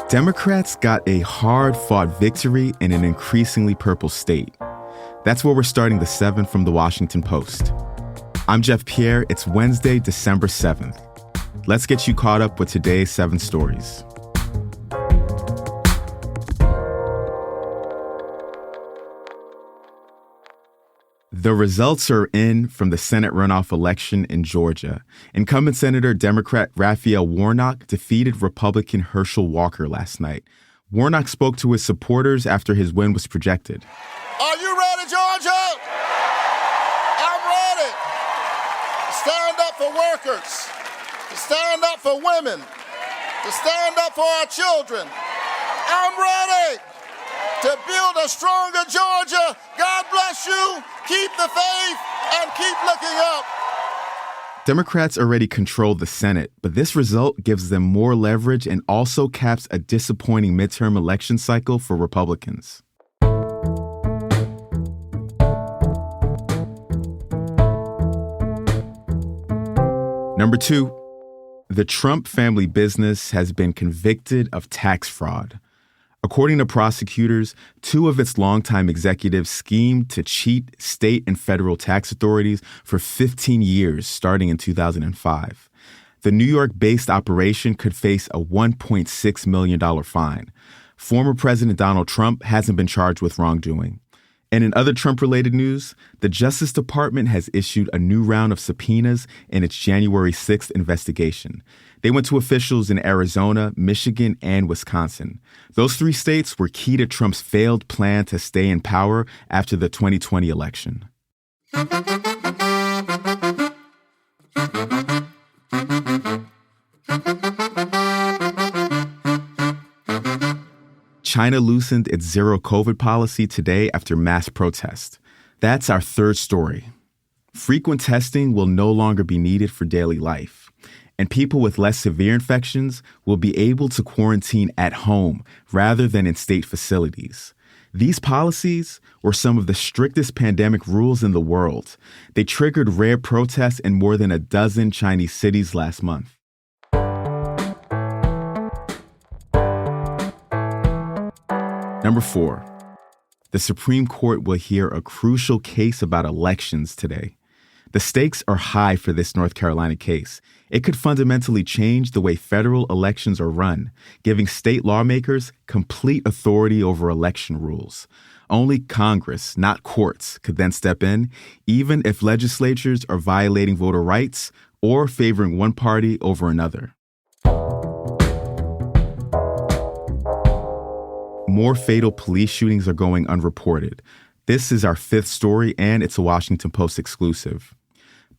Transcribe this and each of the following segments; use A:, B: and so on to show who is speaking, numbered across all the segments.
A: Democrats got a hard-fought victory in an increasingly purple state. That's where we're starting the 7 from The Washington Post. I'm Jeff Pierre. It's Wednesday, December 7th. Let's get you caught up with today's 7 stories. The results are in from the Senate runoff election in Georgia. Incumbent Senator Democrat Raphael Warnock defeated Republican Herschel Walker last night. Warnock spoke to his supporters after his win was projected.
B: Are you ready, Georgia? I'm ready. Stand up for workers, to stand up for women, to stand up for our children. I'm ready to build a stronger Georgia. God bless you. Keep the faith and keep looking up.
A: Democrats already control the Senate, but this result gives them more leverage and also caps a disappointing midterm election cycle for Republicans. Number 2, the Trump family business has been convicted of tax fraud. According to prosecutors, 2 of its longtime executives schemed to cheat state and federal tax authorities for 15 years, starting in 2005. The New York-based operation could face a $1.6 million fine. Former President Donald Trump hasn't been charged with wrongdoing. And in other Trump-related news, the Justice Department has issued a new round of subpoenas in its January 6th investigation. They went to officials in Arizona, Michigan, and Wisconsin. Those 3 states were key to Trump's failed plan to stay in power after the 2020 election. China loosened its zero-COVID policy today after mass protests. That's our 3rd story. Frequent testing will no longer be needed for daily life, and people with less severe infections will be able to quarantine at home rather than in state facilities. These policies were some of the strictest pandemic rules in the world. They triggered rare protests in more than a dozen Chinese cities last month. Number 4, the Supreme Court will hear a crucial case about elections today. The stakes are high for this North Carolina case. It could fundamentally change the way federal elections are run, giving state lawmakers complete authority over election rules. Only Congress, not courts, could then step in, even if legislatures are violating voter rights or favoring one party over another. More fatal police shootings are going unreported. This is our 5th story, and it's a Washington Post exclusive.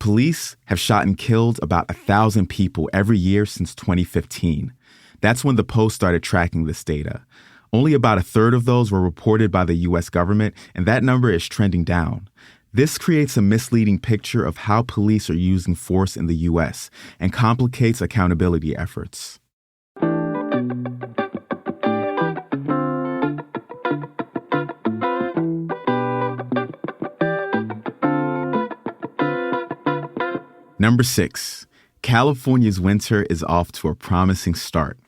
A: Police have shot and killed about 1,000 people every year since 2015. That's when the Post started tracking this data. Only about 1/3 of those were reported by the U.S. government, and that number is trending down. This creates a misleading picture of how police are using force in the U.S. and complicates accountability efforts. Number 6, California's winter is off to a promising start.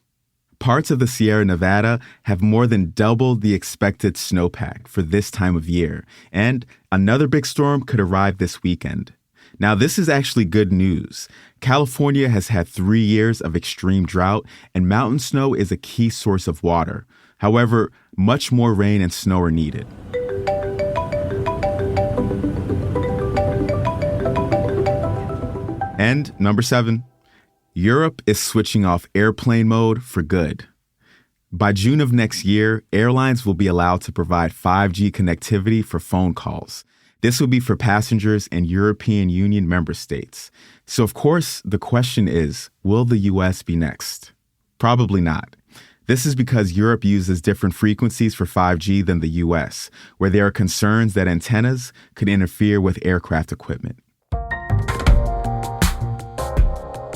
A: Parts of the Sierra Nevada have more than doubled the expected snowpack for this time of year, and another big storm could arrive this weekend. Now, this is actually good news. California has had 3 years of extreme drought, and mountain snow is a key source of water. However, much more rain and snow are needed. And number 7, Europe is switching off airplane mode for good. By June of next year, airlines will be allowed to provide 5G connectivity for phone calls. This will be for passengers in European Union member states. So, of course, the question is, will the U.S. be next? Probably not. This is because Europe uses different frequencies for 5G than the U.S., where there are concerns that antennas could interfere with aircraft equipment.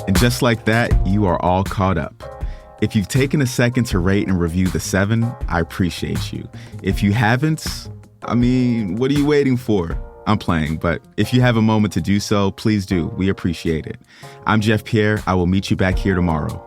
A: And just like that, you are all caught up. If you've taken a second to rate and review the 7, I appreciate you. If you haven't, what are you waiting for? I'm playing, but if you have a moment to do so, please do. We appreciate it. I'm Jeff Pierre. I will meet you back here tomorrow.